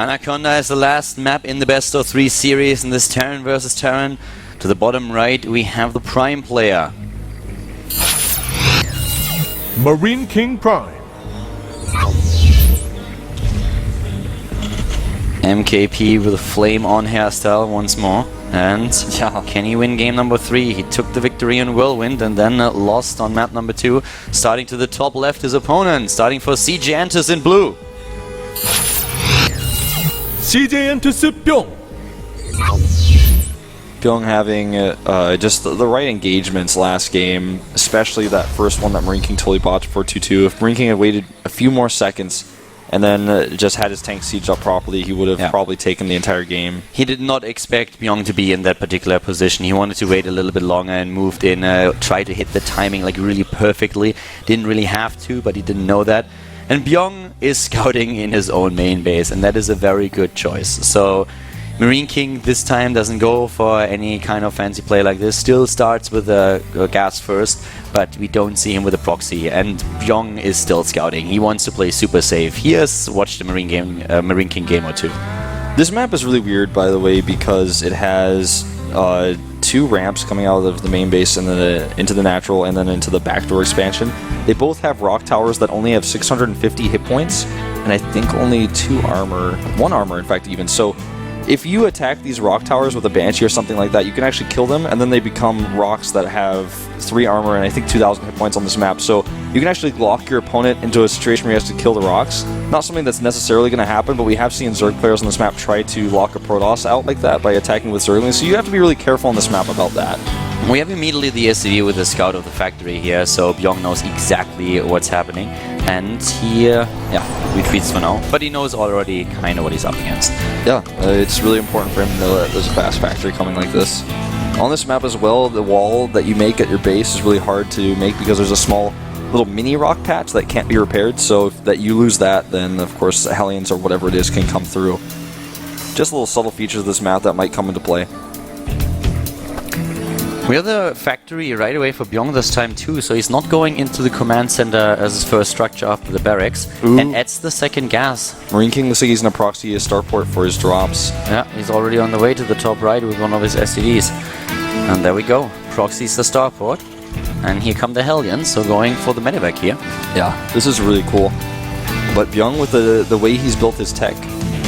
Anaconda is the last map in the best of 3 series in this Terran versus Terran. To the bottom right, we have the Prime player. MarineKing Prime. MKP with a flame on hairstyle once more. And Yeah. can he win game number 3? He took the victory on Whirlwind and then lost on map number 2. Starting to the top left, his opponent. Starting for CJ Antis in blue. CJ Antis Bbyong. Bbyong having just the right engagements last game, especially that first one that MarineKing totally botched for 2-2. If MarineKing had waited a few more seconds and then just had his tank siege up properly, he would have probably taken the entire game. He did not expect Bbyong to be in that particular position. He wanted to wait a little bit longer and moved in, tried to hit the timing like really perfectly. Didn't really have to, but he didn't know that. And Bbyong is scouting in his own main base, and that is a very good choice. So MarineKing this time doesn't go for any kind of fancy play like this. Still starts with a gas first, but we don't see him with a proxy. And Bbyong is still scouting. He wants to play super safe. He has watched the MarineKing game or two. This map is really weird, by the way, because it has 2 ramps coming out of the main base and then into the natural and then into the backdoor expansion. They both have rock towers that only have 650 hit points, and I think only 2 armor, 1 armor in fact even. So if you attack these rock towers with a Banshee or something like that, you can actually kill them, and then they become rocks that have 3 armor and I think 2,000 hit points on this map. So you can actually lock your opponent into a situation where he has to kill the rocks. Not something that's necessarily going to happen, but we have seen Zerg players on this map try to lock a Protoss out like that by attacking with Zerglings, so you have to be really careful on this map about that. We have immediately the SCV with the scout of the factory here, so Bbyong knows exactly what's happening. And he, retreats for now, but he knows already kind of what he's up against. Yeah, it's really important for him to know that there's a fast factory coming like this. On this map as well, the wall that you make at your base is really hard to make because there's a small little mini rock patch that can't be repaired, so if that you lose that, then of course Hellions or whatever it is can come through. Just little subtle features of this map that might come into play. We have the factory right away for Bbyong this time too, so he's not going into the command center as his first structure after the barracks. Ooh. And adds the second gas. MarineKing looks like he's going to proxy his starport for his drops. Yeah, he's already on the way to the top right with one of his SCVs. And there we go, proxies the starport. And here come the Hellions, so going for the medevac here. Yeah, this is really cool. But Bbyong, with the way he's built his tech,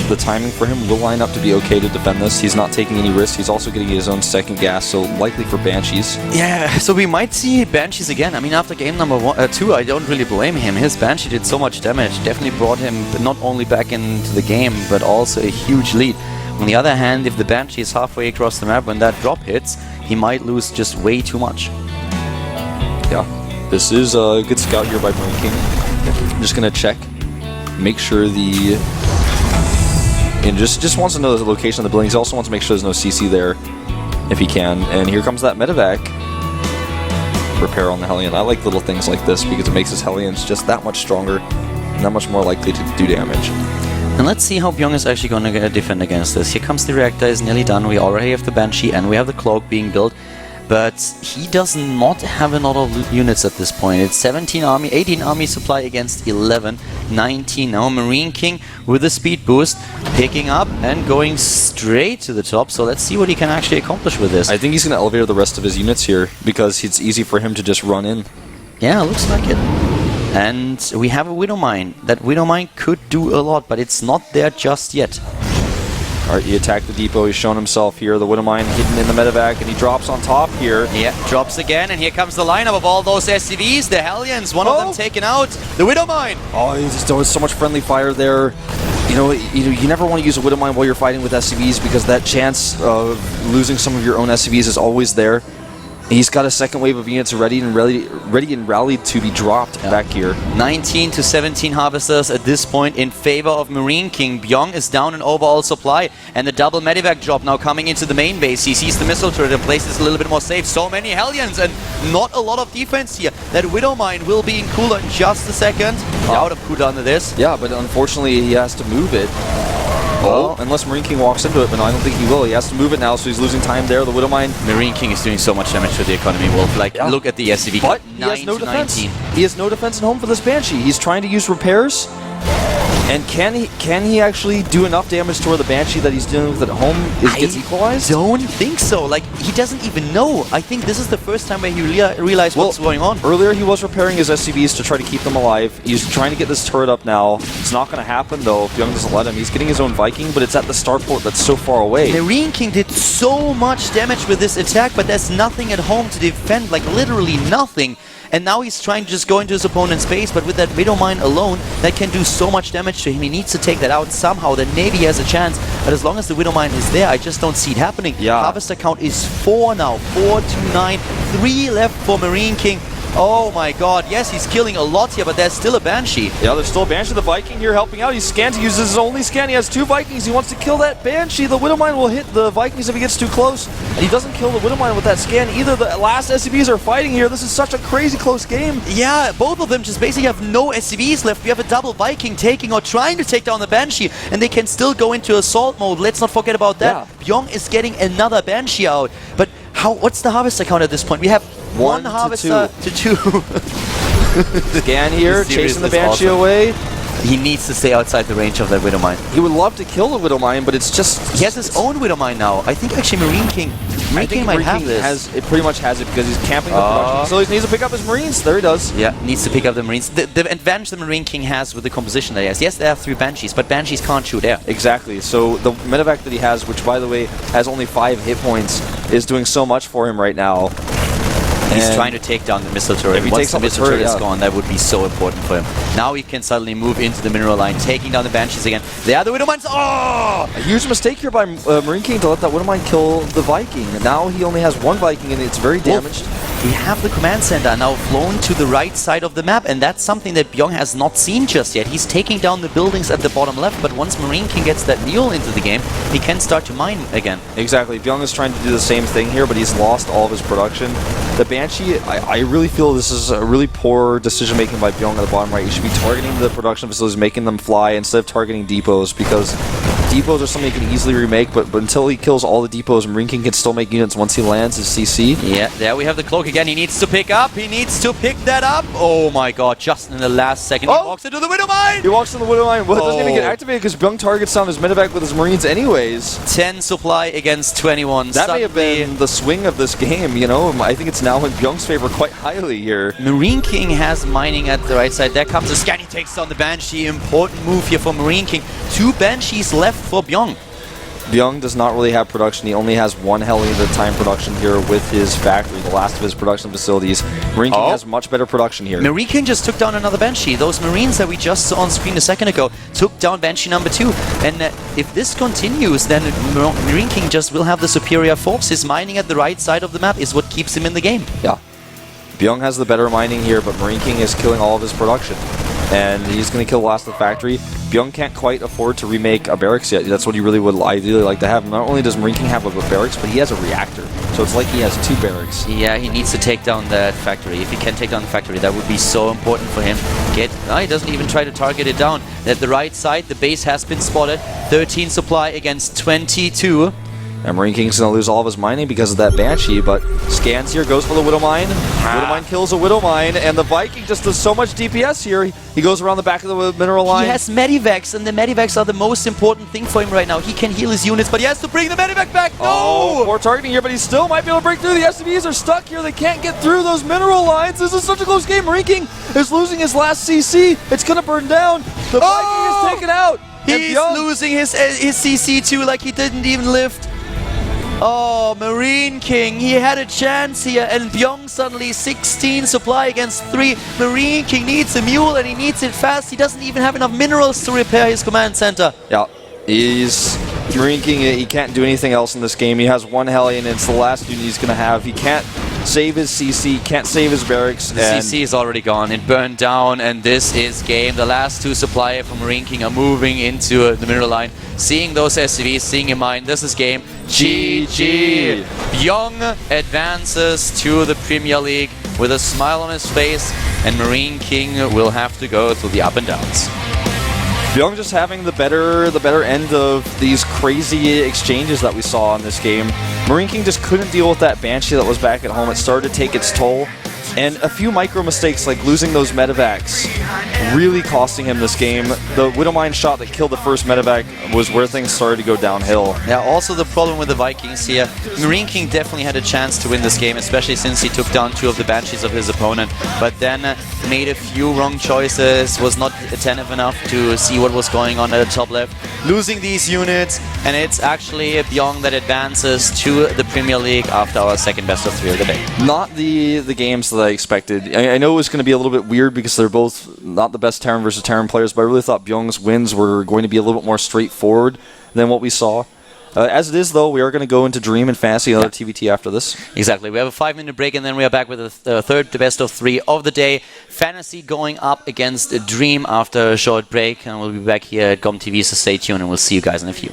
the timing for him will line up to be okay to defend this. He's not taking any risks. He's also getting his own second gas, so likely for Banshees. Yeah, so we might see Banshees again. I mean, after game number 2, I don't really blame him. His Banshee did so much damage. Definitely brought him not only back into the game, but also a huge lead. On the other hand, if the Banshee is halfway across the map when that drop hits, he might lose just way too much. Yeah, this is a good scout here by MarineKing. I'm just going to check, make sure the... And just wants to know the location of the buildings. He also wants to make sure there's no CC there, if he can. And here comes that medevac repair on the Hellion. I like little things like this because it makes his Hellions just that much stronger and that much more likely to do damage. And let's see how Bbyong is actually going to defend against this. Here comes the reactor, is nearly done. We already have the Banshee and we have the cloak being built. But he does not have a lot of units at this point. It's 17 army, 18 army supply against 11, 19 now. MarineKing with a speed boost, picking up and going straight to the top. So let's see what he can actually accomplish with this. I think he's going to elevate the rest of his units here because it's easy for him to just run in. Yeah, looks like it. And we have a Widow Mine. That Widow Mine could do a lot, but it's not there just yet. Alright, he attacked the depot, he's shown himself here, the Widow Mine hidden in the medevac, and he drops on top here. Yeah, drops again, and here comes the lineup of all those SCVs, the Hellions, one of them taken out, the Widow Mine! Oh, there's so much friendly fire there. You never want to use a Widow Mine while you're fighting with SCVs because that chance of losing some of your own SCVs is always there. He's got a second wave of units ready and rallied to be dropped back here. 19 to 17 harvesters at this point in favor of MarineKing. Bbyong is down in overall supply, and the double medevac drop now coming into the main base. He sees the missile turret and places a little bit more safe. So many Hellions and not a lot of defense here. That Widow Mine will be in cooler in just a second. Out of cooldown to this. Yeah, but unfortunately he has to move it. Well, unless MarineKing walks into it, but no, I don't think he will. He has to move it now, so he's losing time there. The Widowmine. MarineKing is doing so much damage to the economy wolf. Like, look at the SCV. But he has no defense. 19. He has no defense at home for this Banshee. He's trying to use repairs. And can he actually do enough damage to where the Banshee that he's dealing with at home gets equalized? I don't think so. Like, he doesn't even know. I think this is the first time where he realized what's going on. Earlier he was repairing his SCVs to try to keep them alive. He's trying to get this turret up now. It's not going to happen though if Bbyong doesn't let him. He's getting his own Viking, but it's at the starport that's so far away. MarineKing did so much damage with this attack, but there's nothing at home to defend, like literally nothing. And now he's trying to just go into his opponent's base, but with that Widowmine alone, that can do so much damage to him. He needs to take that out somehow, then maybe he has a chance. But as long as the Widowmine is there, I just don't see it happening. Yeah. Harvester count is 4 now. 4 to 9. 3 left for MarineKing. Oh my god, yes, he's killing a lot here, but there's still a Banshee. Yeah, there's still a Banshee. The Viking here helping out. He scans, he uses his only scan. He has 2 Vikings. He wants to kill that Banshee. The Widowmine will hit the Vikings if he gets too close. And he doesn't kill the Widowmine with that scan either. The last SCVs are fighting here. This is such a crazy close game. Yeah, both of them just basically have no SCVs left. We have a double Viking taking or trying to take down the Banshee, and they can still go into assault mode. Let's not forget about that. Yeah. Bbyong is getting another Banshee out. But what's the Harvester count at this point? We have one Harvester to 2. Scan here, chasing the Banshee away. He needs to stay outside the range of that Widowmine. He would love to kill the Widowmine, but it's just... He has his own Widowmine now. I think actually MarineKing might have this. It pretty much has it because he's camping the production. So he needs to pick up his Marines. There he does. Yeah, needs to pick up the Marines. The advantage the MarineKing has with the composition that he has. Yes, they have 3 Banshees, but Banshees can't shoot air. Exactly. So the medevac that he has, which by the way has only 5 hit points, is doing so much for him right now. He's trying to take down the missile turret. If he Once takes the out the missile turret, turret is gone, that would be so important for him. Now he can suddenly move into the mineral line, taking down the Banshees again. There are the Widowmines. Oh! A huge mistake here by MarineKing to let that Widowmine kill the Viking. And now he only has 1 Viking and it's very damaged. We have the command center now flown to the right side of the map, and that's something that Bbyong has not seen just yet. He's taking down the buildings at the bottom left, but once MarineKing gets that mule into the game, he can start to mine again. Exactly. Bbyong is trying to do the same thing here, but he's lost all of his production. The Banshee, I really feel this is a really poor decision making by Bbyong at the bottom right. You should be targeting the production facilities, making them fly instead of targeting depots, because depots are something he can easily remake, but until he kills all the depots, MarineKing can still make units once he lands his CC. Yeah, there we have the cloak again. He needs to pick up. He needs to pick that up. Oh my god, just in the last second, he walks into the Widowmine! He walks into the Widowmine. Well, it doesn't even get activated because Bbyong targets down his medevac with his Marines anyways. 10 supply against 21. That may have been the swing of this game, you know? I think it's now in Byung's favor quite highly here. MarineKing has mining at the right side. There comes a scan. He takes down the Banshee. Important move here for MarineKing. 2 Banshees left for Bbyong. Bbyong does not really have production. He only has 1 heli at a time production here with his factory, the last of his production facilities. MarineKing has much better production here. MarineKing just took down another Banshee. Those Marines that we just saw on screen a second ago took down Banshee number 2. And if this continues, then MarineKing just will have the superior force. His mining at the right side of the map is what keeps him in the game. Yeah. Bbyong has the better mining here, but MarineKing is killing all of his production. And he's going to kill the last of the factory. Bbyong can't quite afford to remake a barracks yet. That's what he really would ideally like to have. Not only does MarineKing have a barracks, but he has a reactor. So it's like he has 2 barracks. Yeah, he needs to take down that factory. If he can take down the factory, that would be so important for him. He doesn't even try to target it down. At the right side, the base has been spotted. 13 supply against 22. And MarineKing's going to lose all of his mining because of that Banshee, but scans here, goes for the Widowmine. Widowmine kills a Widowmine, and the Viking just does so much DPS here. He goes around the back of the mineral line. He has medivacs, and the medivacs are the most important thing for him right now. He can heal his units, but he has to bring the medivac back. No! Oh, more targeting here, but he still might be able to break through. The SCVs are stuck here. They can't get through those mineral lines. This is such a close game. MarineKing is losing his last CC. It's going to burn down. The Viking is taken out. He's losing his CC too, like he didn't even lift. Oh, MarineKing, he had a chance here, and Bbyong suddenly 16 supply against 3. MarineKing needs a mule, and he needs it fast. He doesn't even have enough minerals to repair his command center. Yeah, MarineKing, he can't do anything else in this game. He has 1 heli, and it's the last unit he's going to have. He can't save his CC, can't save his barracks. The CC is already gone. It burned down, and this is game. The last 2 supply from MarineKing are moving into the mineral line. Seeing those SCVs, seeing him mine, this is game. GG! Bbyong advances to the Premier League with a smile on his face, and MarineKing will have to go through the up and downs. Bbyong just having the better end of these crazy exchanges that we saw in this game. MarineKing just couldn't deal with that Banshee that was back at home. It started to take its toll. And a few micro mistakes, like losing those medevacs, really costing him this game. The Widowmine shot that killed the first medevac was where things started to go downhill. Yeah, also the problem with the Vikings here, MarineKing definitely had a chance to win this game, especially since he took down 2 of the Banshees of his opponent, but then made a few wrong choices, was not attentive enough to see what was going on at the top left, losing these units, and it's actually Bbyong that advances to the Premier League after our second best of 3 of the day. Not the games that I expected. I know it was going to be a little bit weird because they're both not the best Terran versus Terran players, but I really thought Bbyong's wins were going to be a little bit more straightforward than what we saw. As it is, though, we are going to go into Dream and Fantasy, another TVT after this. Exactly. We have a 5-minute break, and then we are back with the third best of 3 of the day. Fantasy going up against Dream after a short break, and we'll be back here at GOMTV, so stay tuned, and we'll see you guys in a few.